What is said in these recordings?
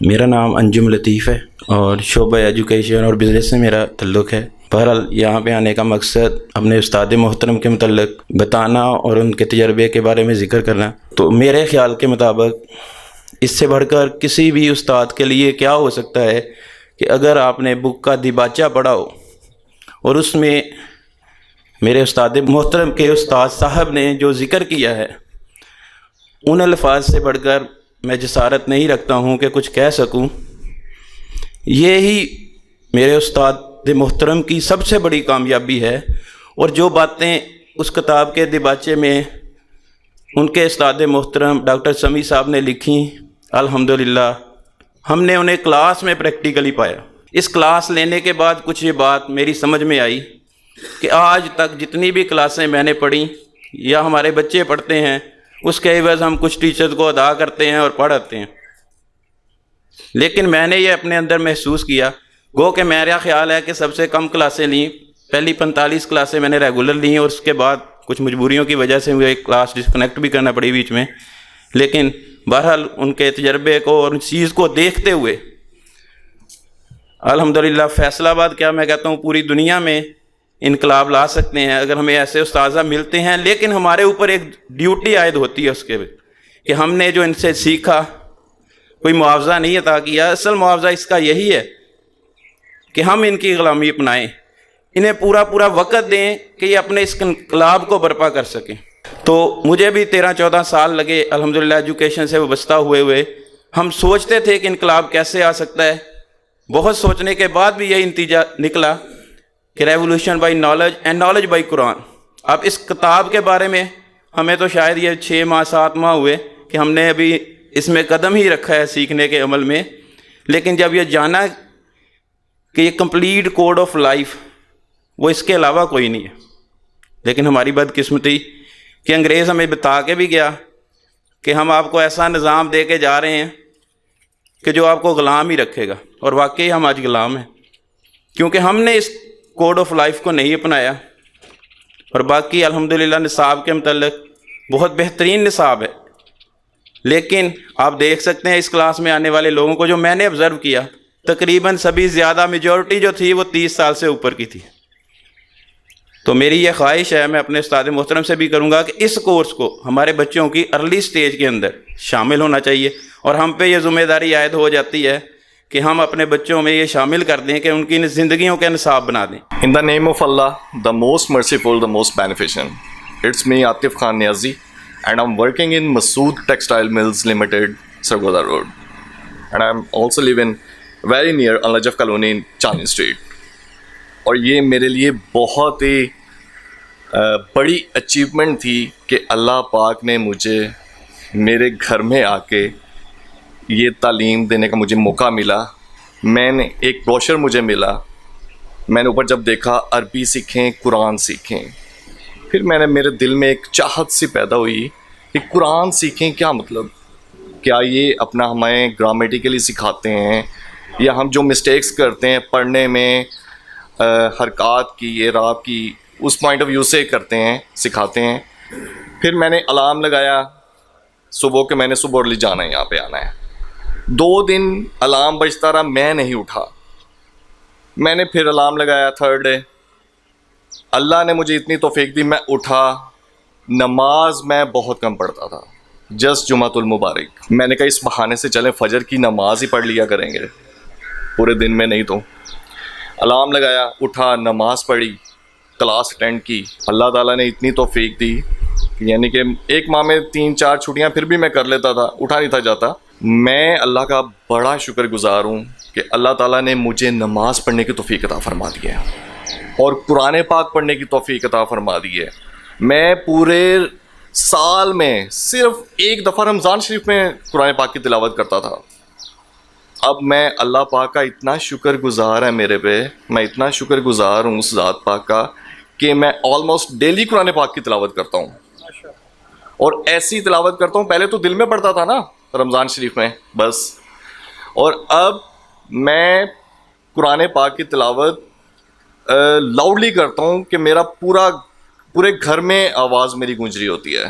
میرا نام انجم لطیف ہے اور شعبہ ایجوکیشن اور بزنس سے میرا تعلق ہے۔ بہرحال یہاں پہ آنے کا مقصد اپنے استاد محترم کے متعلق بتانا اور ان کے تجربے کے بارے میں ذکر کرنا۔ تو میرے خیال کے مطابق اس سے بڑھ کر کسی بھی استاد کے لیے کیا ہو سکتا ہے کہ اگر آپ نے بک کا دیباچہ پڑھا ہو اور اس میں میرے استاد محترم کے استاد صاحب نے جو ذکر کیا ہے، ان الفاظ سے بڑھ کر میں جسارت نہیں رکھتا ہوں کہ کچھ کہہ سکوں۔ یہی میرے استاد محترم کی سب سے بڑی کامیابی ہے، اور جو باتیں اس کتاب کے دیباچے میں ان کے استاد محترم ڈاکٹر سمیع صاحب نے لکھیں، الحمدللہ ہم نے انہیں کلاس میں پریکٹیکلی پایا۔ اس کلاس لینے کے بعد کچھ یہ بات میری سمجھ میں آئی کہ آج تک جتنی بھی کلاسیں میں نے پڑھی یا ہمارے بچے پڑھتے ہیں، اس کے عوض ہم کچھ ٹیچرز کو ادا کرتے ہیں اور پڑھاتے ہیں، لیکن میں نے یہ اپنے اندر محسوس کیا، گو کہ میرا خیال ہے کہ سب سے کم کلاسیں لیں، پہلی 45 کلاسیں میں نے ریگولر لی ہیں، اور اس کے بعد کچھ مجبوریوں کی وجہ سے مجھے ایک کلاس ڈسکنیکٹ بھی کرنا پڑی بیچ میں، لیکن بہرحال ان کے تجربے کو اور ان چیز کو دیکھتے ہوئے الحمدللہ فیصل آباد کیا میں کہتا ہوں پوری دنیا میں انقلاب لا سکتے ہیں اگر ہمیں ایسے اساتذہ ملتے ہیں۔ لیکن ہمارے اوپر ایک ڈیوٹی عائد ہوتی ہے اس کے کہ ہم نے جو ان سے سیکھا، کوئی معاوضہ نہیں عطا کیا، اصل معاوضہ اس کا یہی ہے کہ ہم ان کی غلامی اپنائیں، انہیں پورا وقت دیں کہ یہ اپنے اس انقلاب کو برپا کر سکیں۔ تو مجھے بھی 13-14 سال لگے الحمدللہ ایجوکیشن سے وابستہ ہوئے۔ ہم سوچتے تھے کہ انقلاب کیسے آ سکتا ہے، بہت سوچنے کے بعد بھی یہی نتیجہ نکلا کہ revolution by knowledge and knowledge by Quran. اب اس کتاب کے بارے میں ہمیں تو شاید یہ 6 ماہ 7 ماہ ہوئے کہ ہم نے ابھی اس میں قدم ہی رکھا ہے سیکھنے کے عمل میں، لیکن جب یہ جانا کہ یہ کمپلیٹ کوڈ آف لائف وہ اس کے علاوہ کوئی نہیں ہے، لیکن ہماری بدقسمتی کہ انگریز ہمیں بتا کے بھی گیا کہ ہم آپ کو ایسا نظام دے کے جا رہے ہیں کہ جو آپ کو غلام ہی رکھے گا، اور واقعی ہم آج غلام ہیں کیونکہ ہم نے اس کوڈ آف لائف کو نہیں اپنایا۔ اور باقی الحمدللہ نصاب کے متعلق بہت بہترین نصاب ہے، لیکن آپ دیکھ سکتے ہیں اس کلاس میں آنے والے لوگوں کو جو میں نے آبزرو کیا، تقریباً سبھی زیادہ میجورٹی جو تھی وہ 30 سال سے اوپر کی تھی۔ تو میری یہ خواہش ہے، میں اپنے استاد محترم سے بھی کروں گا کہ اس کورس کو ہمارے بچوں کی ارلی سٹیج کے اندر شامل ہونا چاہیے، اور ہم پہ یہ ذمہ داری عائد ہو جاتی ہے کہ ہم اپنے بچوں میں یہ شامل کر دیں کہ ان کی زندگیوں کے نصاب بنا دیں۔ In the name of Allah, the most merciful, the most beneficent. It's me, Atif Khan Niazi, and I'm working in Masood Textile Mills Limited, Sargodha Road. And I'm also living very near Al-Najaf Colony in Chandni Street. اور یہ میرے لیے بہت ہی بڑی achievement تھی کہ اللہ پاک نے مجھے میرے گھر میں آ کے یہ تعلیم دینے کا مجھے موقع ملا۔ میں نے ایک بروشر مجھے ملا، میں نے اوپر جب دیکھا عربی سیکھیں، قرآن سیکھیں، پھر میرے دل میں ایک چاہت سی پیدا ہوئی کہ قرآن سیکھیں کیا مطلب، کیا یہ اپنا ہمیں گرامیٹیکلی سکھاتے ہیں، یا ہم جو مسٹیکس کرتے ہیں پڑھنے میں حرکات کی، اعراب کی، اس پوائنٹ آف ویو سے کرتے ہیں، سکھاتے ہیں۔ پھر میں نے الارم لگایا صبح کہ میں نے صبح ارلی جانا ہے، یہاں پہ آنا ہے۔ 2 دن الارم بجتا رہا، میں نہیں اٹھا۔ میں نے پھر الارم لگایا 3rd ڈے، اللہ نے مجھے اتنی توفیق دی، میں اٹھا۔ نماز میں بہت کم پڑھتا تھا، جسٹ جمعۃ المبارک۔ میں نے کہا اس بہانے سے چلیں فجر کی نماز ہی پڑھ لیا کریں گے، پورے دن میں نہیں تو۔ الارم لگایا، اٹھا، نماز پڑھی، کلاس اٹینڈ کی۔ اللہ تعالیٰ نے اتنی توفیق دی، یعنی کہ 1 ماہ میں 3-4 چھٹیاں پھر بھی میں کر لیتا تھا، اٹھا نہیں تھا جاتا۔ میں اللہ کا بڑا شکر گزار ہوں کہ اللہ تعالیٰ نے مجھے نماز پڑھنے کی توفیق عطا فرما دی ہے اور قرآن پاک پڑھنے کی توفیق عطا فرما دی ہے۔ میں پورے سال میں صرف 1 دفعہ رمضان شریف میں قرآن پاک کی تلاوت کرتا تھا۔ اب میں اللہ پاک کا اتنا شکر گزار ہے میرے پہ، میں اتنا شکر گزار ہوں اس ذات پاک کا کہ میں آلموسٹ ڈیلی قرآن پاک کی تلاوت کرتا ہوں، اور ایسی تلاوت کرتا ہوں۔ پہلے تو دل میں پڑھتا تھا نا رمضان شریف میں بس، اور اب میں قرآن پاک کی تلاوت لاؤڈلی کرتا ہوں کہ میرا پورے گھر میں آواز میری گونج رہی ہوتی ہے۔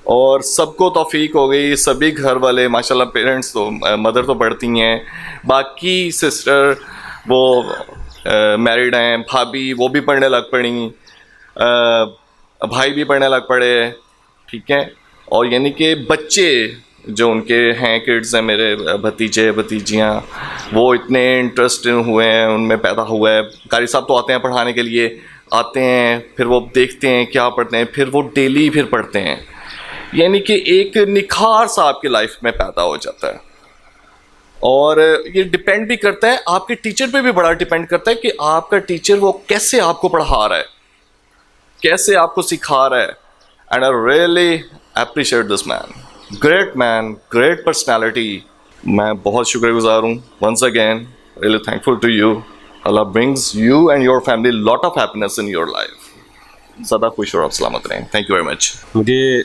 اور سب کو توفیق ہو گئی, سبھی گھر والے ماشاءاللہ, پیرنٹس تو مدر تو پڑھتی ہیں, باقی سسٹر وہ میرڈ ہیں, بھابھی وہ بھی پڑھنے لگ پڑیں, بھائی بھی پڑھنے لگ پڑے, ٹھیک ہے. اور یعنی کہ بچے جو ان کے ہیں, کڈز ہیں میرے بھتیجے بھتیجیاں, وہ اتنے انٹرسٹ ہوئے ہیں, ان میں پیدا ہوا ہے. قاری صاحب تو آتے ہیں پڑھانے کے لیے, آتے ہیں, پھر وہ دیکھتے ہیں کیا پڑھتے ہیں, پھر وہ ڈیلی پھر پڑھتے ہیں. یعنی کہ ایک نکھار سا آپ کی لائف میں پیدا ہو جاتا ہے. اور یہ ڈپینڈ بھی کرتا ہے آپ کے ٹیچر پہ بھی بڑا ڈپینڈ کرتا ہے کہ آپ کا ٹیچر وہ کیسے آپ کو پڑھا رہا ہے, کیسے آپ کو سکھا رہا ہے. And I really appreciate this man, great personality. میں بہت شکر گزار ہوں once again, really thankful to you. Allah brings you and your family lot of happiness in your life. سدا خوش اور سلامت رہیں. Thank you very much. مجھے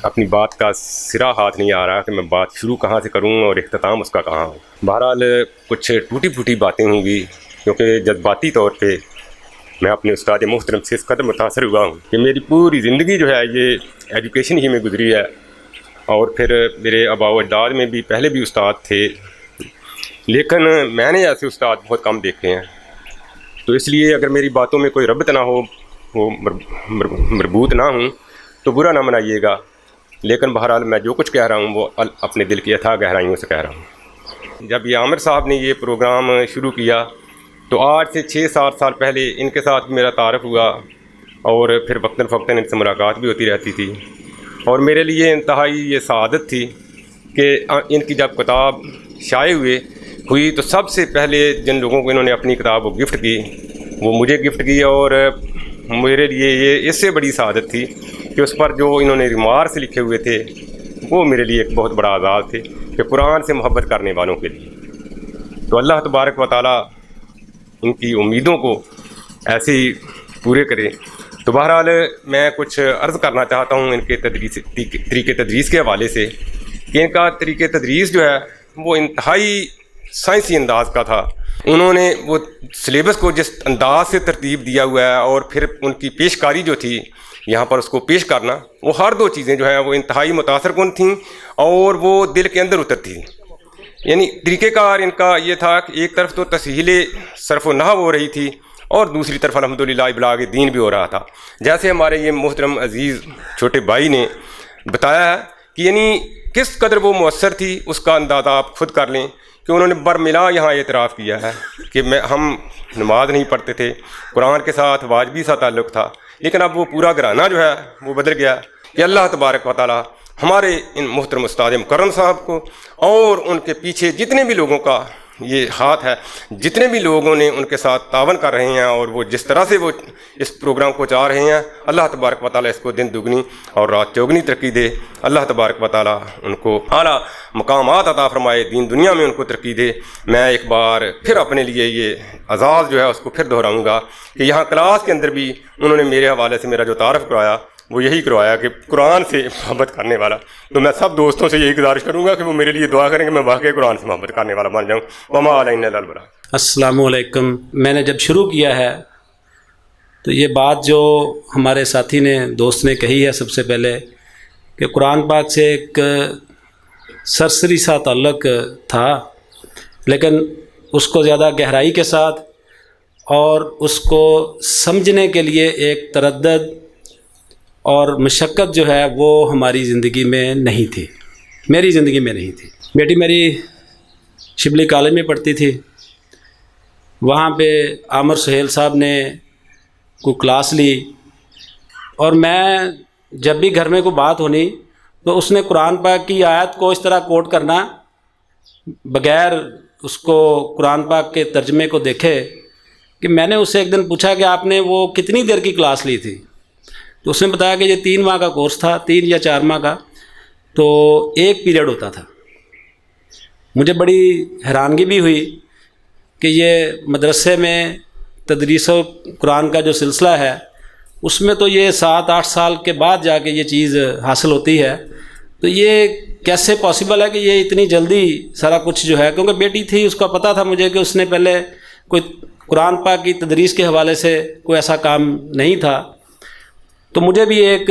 اپنی بات کا سرا ہاتھ نہیں آ رہا کہ میں بات شروع کہاں سے کروں اور اختتام اس کا کہاں ہو. بہرحال کچھ ٹوٹی پھوٹی باتیں ہوں گی, کیونکہ جذباتی طور پہ میں اپنے استاد محترم سے اس قدر متاثر ہوا ہوں کہ میری پوری زندگی جو ہے یہ ایجوکیشن ہی میں گزری ہے. اور پھر میرے آباء و اجداد میں بھی پہلے بھی استاد تھے, لیکن میں نے ایسے استاد بہت کم دیکھے ہیں. تو اس لیے اگر میری باتوں میں کوئی ربط نہ ہو, وہ مربوط نہ ہوں, تو برا نہ منائیے گا. لیکن بہرحال میں جو کچھ کہہ رہا ہوں وہ اپنے دل کی اتھاہ گہرائیوں سے کہہ رہا ہوں. جب یہ عامر صاحب نے یہ پروگرام شروع کیا تو آج سے 6-7 سال پہلے ان کے ساتھ میرا تعارف ہوا, اور پھر وقتاً فوقتاً ان سے ملاقات بھی ہوتی رہتی تھی. اور میرے لیے انتہائی یہ سعادت تھی کہ ان کی جب کتاب شائع ہوئی تو سب سے پہلے جن لوگوں کو انہوں نے اپنی کتاب وہ گفٹ کی, وہ مجھے گفٹ کی. اور میرے لیے یہ اس سے بڑی سعادت تھی کہ اس پر جو انہوں نے ریمارکس لکھے ہوئے تھے وہ میرے لیے ایک بہت بڑا اعزاز تھے کہ قرآن سے محبت کرنے والوں کے لیے. تو اللہ تبارک و تعالیٰ ان کی امیدوں کو ایسے ہی پورے کرے. تو بہرحال میں کچھ عرض کرنا چاہتا ہوں ان کے طریقے تدریس کے حوالے سے کہ ان کا طریقہ تدریس جو ہے وہ انتہائی سائنسی انداز کا تھا. انہوں نے وہ سلیبس کو جس انداز سے ترتیب دیا ہوا ہے, اور پھر ان کی پیشکاری جو تھی یہاں پر اس کو پیش کرنا, وہ ہر دو چیزیں جو ہیں وہ انتہائی متاثر کن تھیں اور وہ دل کے اندر اترتی تھیں. یعنی طریقہ کار ان کا یہ تھا کہ ایک طرف تو تسہیل صرف و نحو ہو رہی تھی, اور دوسری طرف الحمدللہ ابلاغ دین بھی ہو رہا تھا. جیسے ہمارے یہ محترم عزیز چھوٹے بھائی نے بتایا ہے کہ یعنی کس قدر وہ مؤثر تھی, اس کا اندازہ آپ خود کر لیں کہ انہوں نے برملا یہاں اعتراف کیا ہے کہ ہم نماز نہیں پڑھتے تھے, قرآن کے ساتھ واجبی سا تعلق تھا, لیکن اب وہ پورا گھرانہ جو ہے وہ بدل گیا. کہ اللہ تبارک و تعالیٰ ہمارے ان محترم استاد مکرم صاحب کو اور ان کے پیچھے جتنے بھی لوگوں کا یہ ہاتھ ہے, جتنے بھی لوگوں نے ان کے ساتھ تعاون کر رہے ہیں, اور وہ جس طرح سے وہ اس پروگرام کو چاہ رہے ہیں, اللہ تبارک و تعالیٰ اس کو دن دگنی اور رات چوگنی ترقی دے. اللہ تبارک و تعالیٰ ان کو اعلیٰ مقامات عطا فرمائے, دین دنیا میں ان کو ترقی دے. میں ایک بار پھر اپنے لیے یہ اعزاز جو ہے اس کو پھر دہراؤں گا کہ یہاں کلاس کے اندر بھی انہوں نے میرے حوالے سے میرا جو تعارف کرایا وہ یہی کروایا کہ قرآن سے محبت کرنے والا. تو میں سب دوستوں سے یہی گزارش کروں گا کہ وہ میرے لیے دعا کریں کہ میں واقعی قرآن سے محبت کرنے والا بن جاؤں. وما علینا الا البلاغ. السلام علیکم. میں نے جب شروع کیا ہے تو یہ بات جو ہمارے ساتھی نے دوست نے کہی ہے سب سے پہلے کہ قرآن پاک سے ایک سرسری سا تعلق تھا, لیکن اس کو زیادہ گہرائی کے ساتھ اور اس کو سمجھنے کے لیے ایک تردد اور مشقت جو ہے وہ ہماری زندگی میں نہیں تھی, میری زندگی میں نہیں تھی. بیٹی میری شبلی کالج میں پڑھتی تھی, وہاں پہ عامر سہیل صاحب نے کوئی کلاس لی, اور میں جب بھی گھر میں کوئی بات ہونی تو اس نے قرآن پاک کی آیت کو اس طرح کوٹ کرنا بغیر اس کو قرآن پاک کے ترجمے کو دیکھے کہ میں نے اس سے ایک دن پوچھا کہ آپ نے وہ کتنی دیر کی کلاس لی تھی, تو اس نے بتایا کہ یہ 3 ماہ کا کورس تھا, 3 یا 4 ماہ کا, تو ایک پیریڈ ہوتا تھا. مجھے بڑی حیرانگی بھی ہوئی کہ یہ مدرسے میں تدریس و قرآن کا جو سلسلہ ہے اس میں تو یہ 7-8 سال کے بعد جا کے یہ چیز حاصل ہوتی ہے, تو یہ کیسے پاسبل ہے کہ یہ اتنی جلدی سارا کچھ جو ہے, کیونکہ بیٹی تھی اس کا پتہ تھا مجھے کہ اس نے پہلے کوئی قرآن پاک کی تدریس کے حوالے سے کوئی ایسا کام نہیں تھا. تو مجھے بھی ایک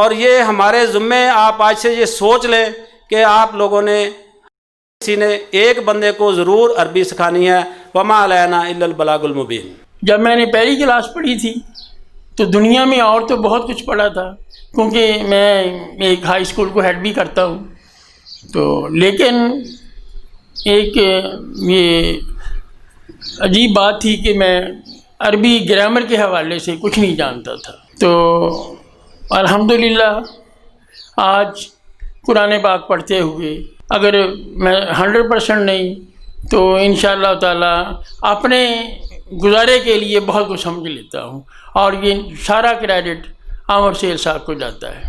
اور یہ ہمارے ذمے، آپ آج سے یہ سوچ لیں کہ آپ لوگوں نے کسی نے ایک بندے کو ضرور عربی سکھانی ہے. وما علینا الا البلاغ المبین. جب میں نے پہلی کلاس پڑھی تھی تو دنیا میں اور تو بہت کچھ پڑھا تھا، کیونکہ میں ایک ہائی اسکول کو ہیڈ بھی کرتا ہوں، تو لیکن ایک یہ عجیب بات تھی کہ میں عربی گرامر کے حوالے سے کچھ نہیں جانتا تھا. تو الحمدللہ آج قرآن پاک پڑھتے ہوئے اگر میں 100% نہیں تو انشاءاللہ تعالیٰ اپنے گزارے کے لیے بہت کچھ سمجھ لیتا ہوں، اور یہ سارا کریڈٹ عامر سیل صاحب کو جاتا ہے.